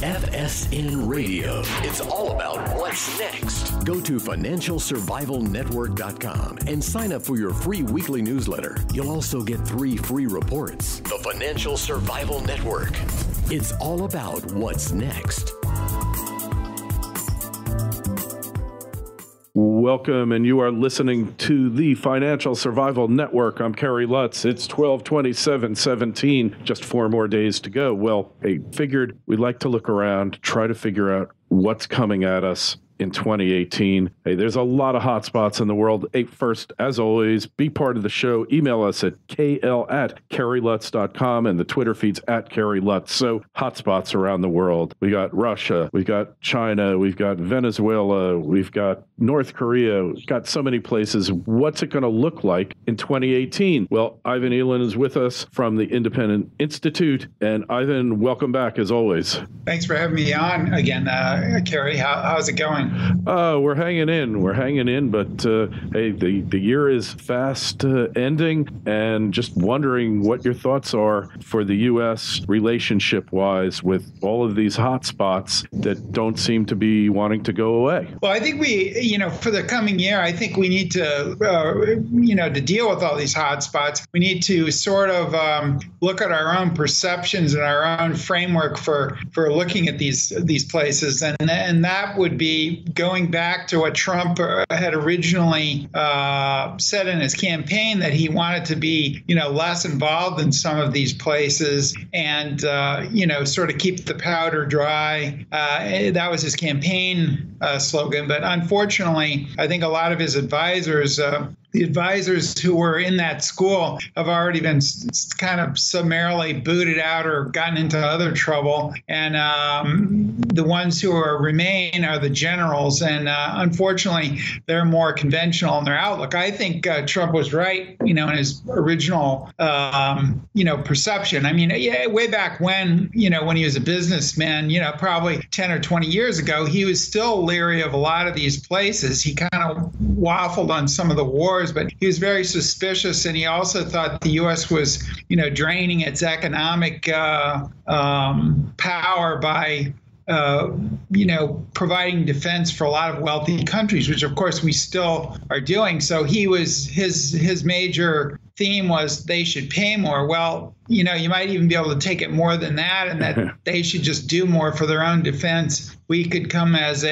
FSN Radio. It's all about what's next. Go to financialsurvivalnetwork.com and sign up for your free weekly newsletter. You'll also get 3 free reports. The Financial Survival Network. It's all about what's next. Welcome, and you are listening to the Financial Survival Network. I'm Kerry Lutz. It's 12/27/17, just 4 more days to go. Well, I figured we'd like to look around, try to figure out what's coming at us in 2018. Hey, there's a lot of hot spots in the world. Hey, first, as always, be part of the show. Email us at kl@kerrylutz.com and the Twitter feed's @KerryLutz. So hot spots around the world. We got Russia, we've got China, we've got Venezuela, we've got North Korea. We've got so many places. What's it going to look like in 2018? Well, Ivan Eland is with us from the Independent Institute. And Ivan, welcome back as always. Thanks for having me on again, Kerry. How's it going? We're hanging in, but hey, the year is fast ending, and just wondering what your thoughts are for the U.S. relationship-wise with all of these hot spots that don't seem to be wanting to go away. Well, I think for the coming year, I think we need to, to deal with all these hot spots, we need to sort of look at our own perceptions and our own framework for looking at these places, and that would be going back to what Trump had originally said in his campaign, that he wanted to be, less involved in some of these places and, sort of keep the powder dry. That was his campaign slogan. But unfortunately, I think a lot of his advisors, the advisors who were in that school, have already been kind of summarily booted out or gotten into other trouble. And the ones who remain are the generals. And unfortunately, they're more conventional in their outlook. I think Trump was right, in his original, perception. I mean, way back when he was a businessman, probably 10 or 20 years ago, he was still leery of a lot of these places. He kind of waffled on some of the wars, but he was very suspicious, and he also thought the U.S. was, draining its economic power by, providing defense for a lot of wealthy countries, which of course we still are doing. So his major theme was they should pay more. Well, you might even be able to take it more than that, and that they should just do more for their own defense. We could come as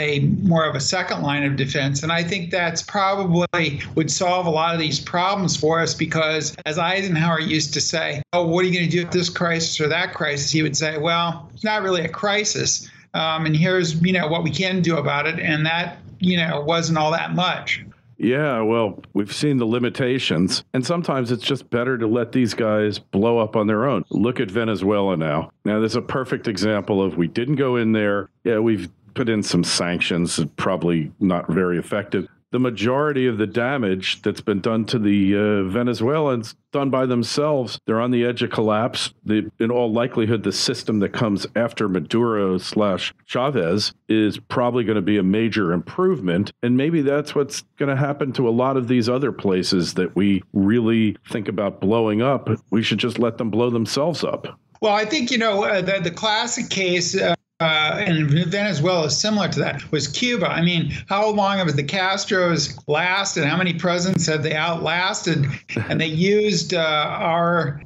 more of a second line of defense. And I think that's probably would solve a lot of these problems for us, because as Eisenhower used to say, oh, what are you going to do with this crisis or that crisis? He would say, well, it's not really a crisis. And here's, what we can do about it. And that, wasn't all that much. Yeah, well, we've seen the limitations, and sometimes it's just better to let these guys blow up on their own. Look at Venezuela now. Now, there's a perfect example of we didn't go in there. Yeah, we've put in some sanctions, probably not very effective. The majority of the damage that's been done to the Venezuelans done by themselves. They're on the edge of collapse. In all likelihood, the system that comes after Maduro/Chavez is probably going to be a major improvement. And maybe that's what's going to happen to a lot of these other places that we really think about blowing up. We should just let them blow themselves up. Well, I think, the classic case and Venezuela is similar to that, was Cuba. I mean, how long have the Castros lasted? How many presidents have they outlasted? And they used our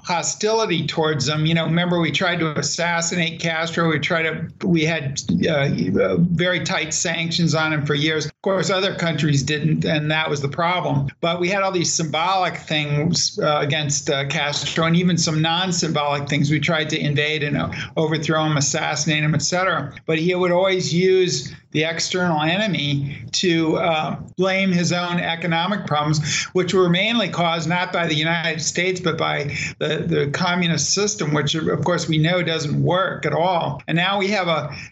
hostility towards them. Remember, we tried to assassinate Castro. We had very tight sanctions on him for years. Of course, other countries didn't, and that was the problem. But we had all these symbolic things against Castro, and even some non-symbolic things. We tried to invade and overthrow him, assassinate him, etc. But he would always use the external enemy to blame his own economic problems, which were mainly caused not by the United States, but by the communist system, which, of course, we know doesn't work at all. And now we have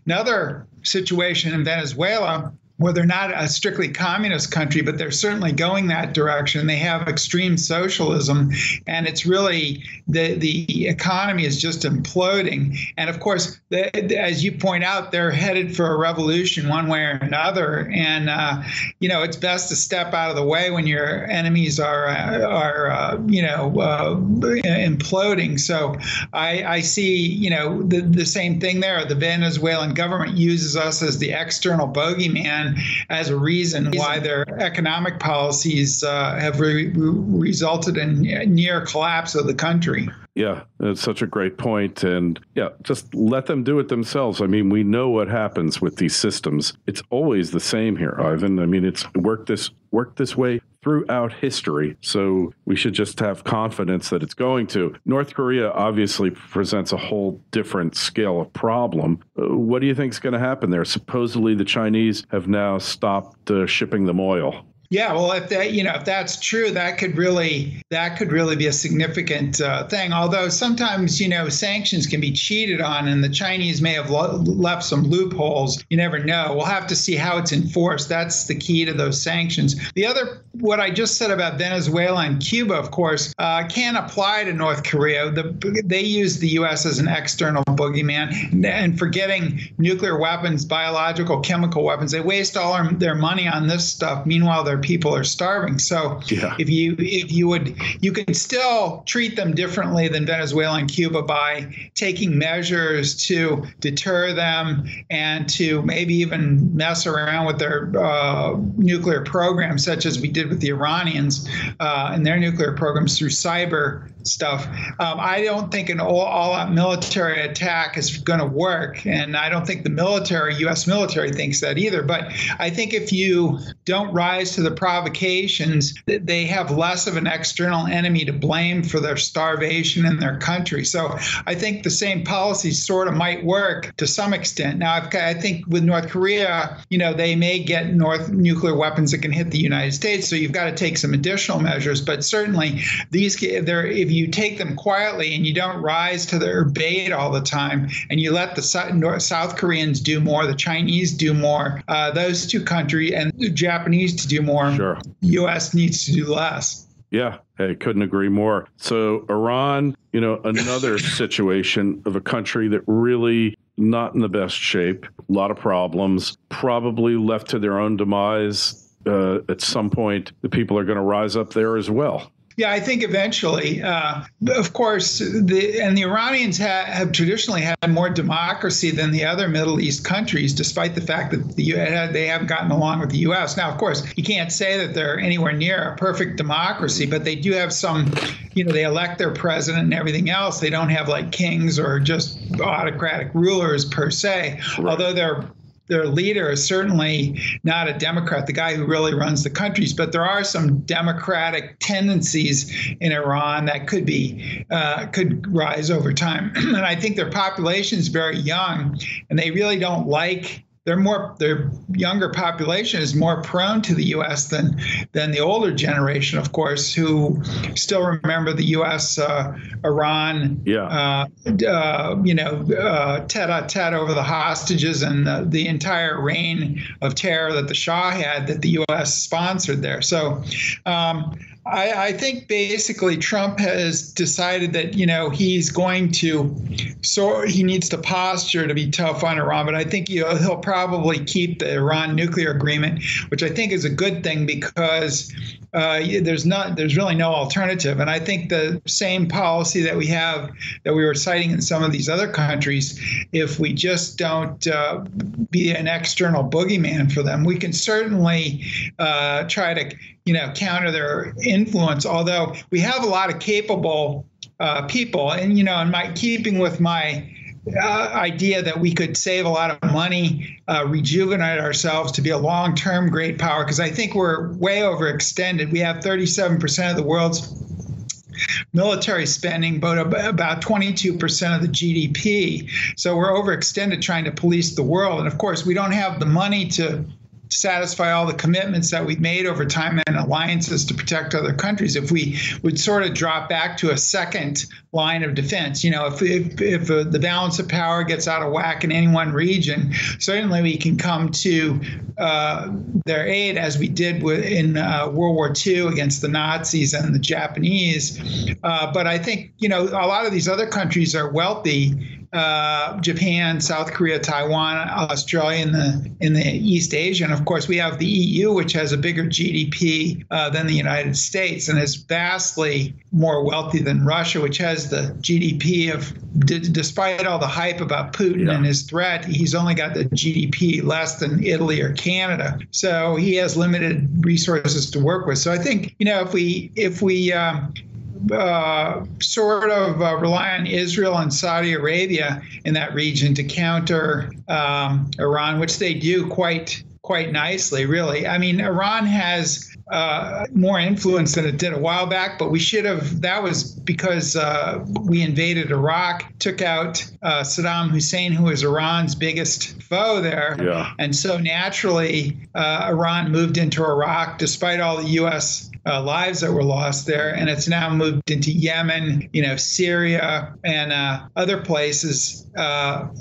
another situation in Venezuela well, they're not a strictly communist country, but they're certainly going that direction. They have extreme socialism, and it's really the economy is just imploding. And of course, as you point out, they're headed for a revolution one way or another. And it's best to step out of the way when your enemies are imploding. So I see the same thing there. The Venezuelan government uses us as the external bogeyman as a reason why their economic policies have resulted in near collapse of the country. Yeah, that's such a great point. And yeah, just let them do it themselves. I mean, we know what happens with these systems. It's always the same here, Ivan. I mean, it's worked this way throughout history. So we should just have confidence that it's going to. North Korea obviously presents a whole different scale of problem. What do you think is going to happen there? Supposedly the Chinese have now stopped shipping them oil. Yeah, well, if that's true, that could really be a significant thing. Although sometimes, sanctions can be cheated on, and the Chinese may have left some loopholes. You never know. We'll have to see how it's enforced. That's the key to those sanctions. What I just said about Venezuela and Cuba, of course, can apply to North Korea. They use the U.S. as an external boogeyman, and for getting nuclear weapons, biological, chemical weapons, they waste all their money on this stuff. Meanwhile, their people are starving. So if you can still treat them differently than Venezuela and Cuba by taking measures to deter them and to maybe even mess around with their nuclear programs, such as we did with the Iranians and their nuclear programs through cyber stuff. I don't think an all-out military attack is going to work, and I don't think the U.S. military thinks that either. But I think if you don't rise to the provocations, they have less of an external enemy to blame for their starvation in their country. So I think the same policy sort of might work to some extent. Now, I think with North Korea, they may get nuclear weapons that can hit the United States. So you've got to take some additional measures. But certainly, if you take them quietly and you don't rise to their bait all the time, and you let the South Koreans do more, the Chinese do more, those two countries, and the Japanese to do more, sure, U.S. needs to do less. Yeah, hey, couldn't agree more. So Iran, another situation of a country that really not in the best shape, a lot of problems, probably left to their own demise. At some point, the people are going to rise up there as well. Yeah, I think eventually, of course, the Iranians have traditionally had more democracy than the other Middle East countries, despite the fact that they haven't gotten along with the U.S. Now, of course, you can't say that they're anywhere near a perfect democracy, but they do have some, they elect their president and everything else. They don't have like kings or just autocratic rulers per se, right. Although their leader is certainly not a Democrat, the guy who really runs the countries. But there are some democratic tendencies in Iran that could rise over time. And I think their population is very young, and they really don't like. Their younger population is more prone to the U.S. than the older generation, of course, who still remember the U.S. Iran, tete-a-tete over the hostages and the entire reign of terror that the Shah had, that the U.S. sponsored there. So. I think basically Trump has decided that, he's going to, he needs to posture to be tough on Iran, but I think he'll probably keep the Iran nuclear agreement, which I think is a good thing because there's really no alternative. And I think the same policy that we have, that we were citing in some of these other countries, if we just don't be an external boogeyman for them, we can certainly try to counter their influence, although we have a lot of capable people. And, in keeping with my idea that we could save a lot of money, rejuvenate ourselves to be a long-term great power, because I think we're way overextended. We have 37% of the world's military spending, but about 22% of the GDP. So we're overextended trying to police the world. And of course, we don't have the money to satisfy all the commitments that we've made over time and alliances to protect other countries, if we would sort of drop back to a second line of defense. If the balance of power gets out of whack in any one region, certainly we can come to their aid, as we did in World War II against the Nazis and the Japanese. But I think, a lot of these other countries are wealthy. Japan, South Korea, Taiwan, Australia, in the East Asia. And of course, we have the EU, which has a bigger GDP than the United States and is vastly more wealthy than Russia, which has the GDP of, despite all the hype about Putin and his threat, he's only got the GDP less than Italy or Canada. So he has limited resources to work with. So I think, if we sort of rely on Israel and Saudi Arabia in that region to counter Iran, which they do quite nicely, really. I mean, Iran has more influence than it did a while back, but we should have. That was because we invaded Iraq, took out Saddam Hussein, who was Iran's biggest foe there. Yeah. And so naturally, Iran moved into Iraq, despite all the U.S. Lives that were lost there, and it's now moved into Yemen, Syria, and other places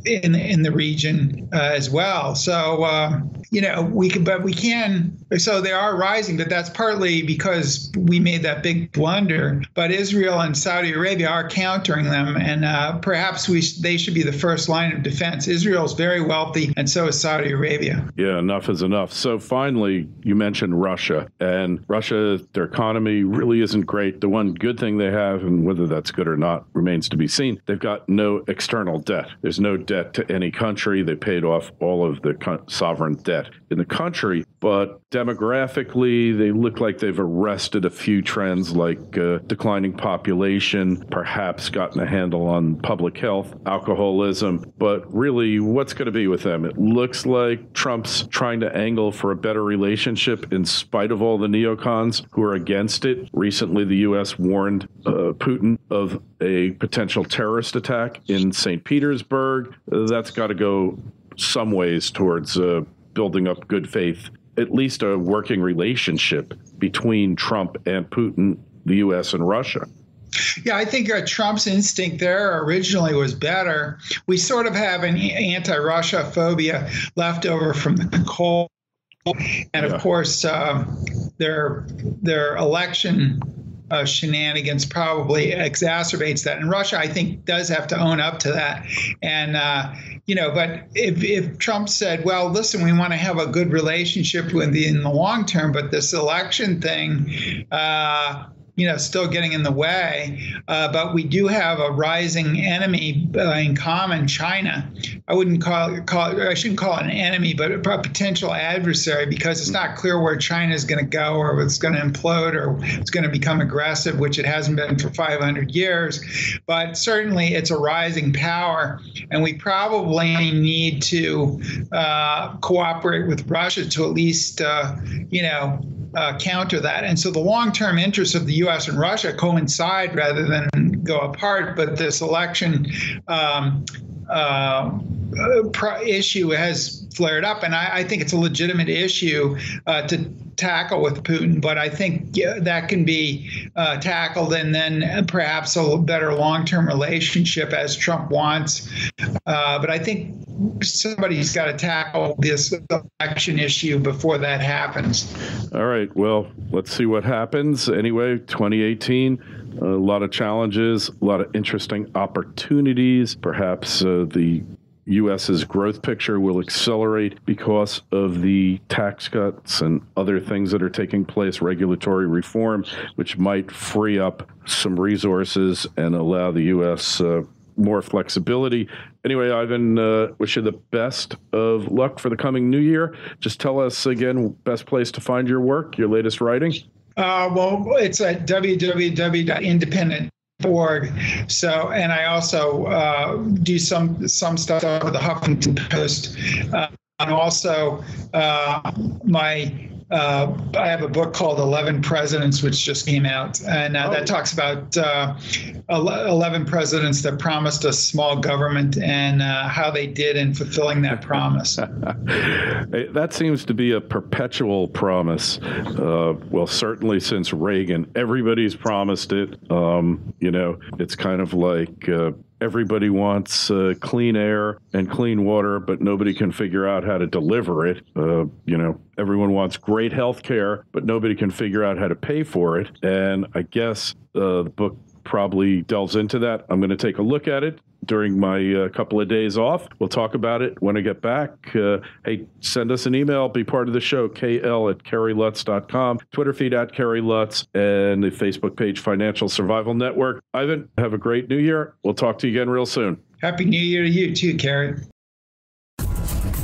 in the region as well. So we can. So they are rising, but that's partly because we made that big blunder. But Israel and Saudi Arabia are countering them, and perhaps they should be the first line of defense. Israel is very wealthy, and so is Saudi Arabia. Yeah, enough is enough. So finally, you mentioned Russia, and Russia, their economy really isn't great. The one good thing they have, and whether that's good or not remains to be seen, they've got no external debt. There's no debt to any country. They paid off all of the sovereign debt in the country, but demographically, they look like they've arrested a few trends like declining population, perhaps gotten a handle on public health, alcoholism. But really, what's going to be with them? It looks like Trump's trying to angle for a better relationship in spite of all the neocons who are against it. Recently, the U.S. warned Putin of a potential terrorist attack in St. Petersburg. That's got to go some ways towards building up good faith, at least a working relationship between Trump and Putin, the U.S. and Russia. Yeah, I think Trump's instinct there originally was better. We sort of have an anti-Russia phobia left over from the Cold. And of course, their election shenanigans probably exacerbates that. And Russia, I think, does have to own up to that. And, but if Trump said, well, listen, we want to have a good relationship in the long term, but this election thing, still getting in the way. But we do have a rising enemy in common, China. I shouldn't call it an enemy, but a potential adversary, because it's not clear where China is going to go, or if it's going to implode, or it's going to become aggressive, which it hasn't been for 500 years. But certainly it's a rising power, and we probably need to cooperate with Russia to at least, counter that. And so the long-term interests of the U.S. and Russia coincide rather than go apart. But this election issue has flared up, and I think it's a legitimate issue to tackle with Putin. But I think that can be tackled, and then perhaps a better long-term relationship as Trump wants. But I think somebody's got to tackle this election issue before that happens. All right. Well, let's see what happens. Anyway, 2018, a lot of challenges, a lot of interesting opportunities. Perhaps the U.S.'s growth picture will accelerate because of the tax cuts and other things that are taking place, regulatory reform, which might free up some resources and allow the U.S. More flexibility. Anyway, Ivan, wish you the best of luck for the coming new year. Just tell us again, best place to find your work, your latest writing. Well, it's at www.independent.org. So, and I also do some stuff with the Huffington Post, and also my I have a book called 11 Presidents, which just came out, and that talks about 11 presidents that promised us small government and how they did in fulfilling that promise. That seems to be a perpetual promise. Well, certainly since Reagan, everybody's promised it. It's kind of like everybody wants clean air and clean water, but nobody can figure out how to deliver it. Everyone wants great health care, but nobody can figure out how to pay for it. And I guess the book probably delves into that. I'm going to take a look at it during my couple of days off. We'll talk about it when I get back. Hey, send us an email. Be part of the show, kl@kerrylutz.com, Twitter feed @KerryLutz, and the Facebook page, Financial Survival Network. Ivan, have a great new year. We'll talk to you again real soon. Happy New Year to you too, Kerry.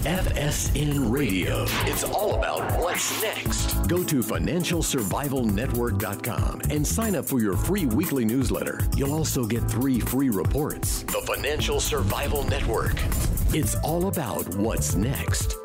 FSN Radio. It's all about what's next. Go to financialsurvivalnetwork.com and sign up for your free weekly newsletter. You'll also get 3 free reports. The Financial Survival Network. It's all about what's next.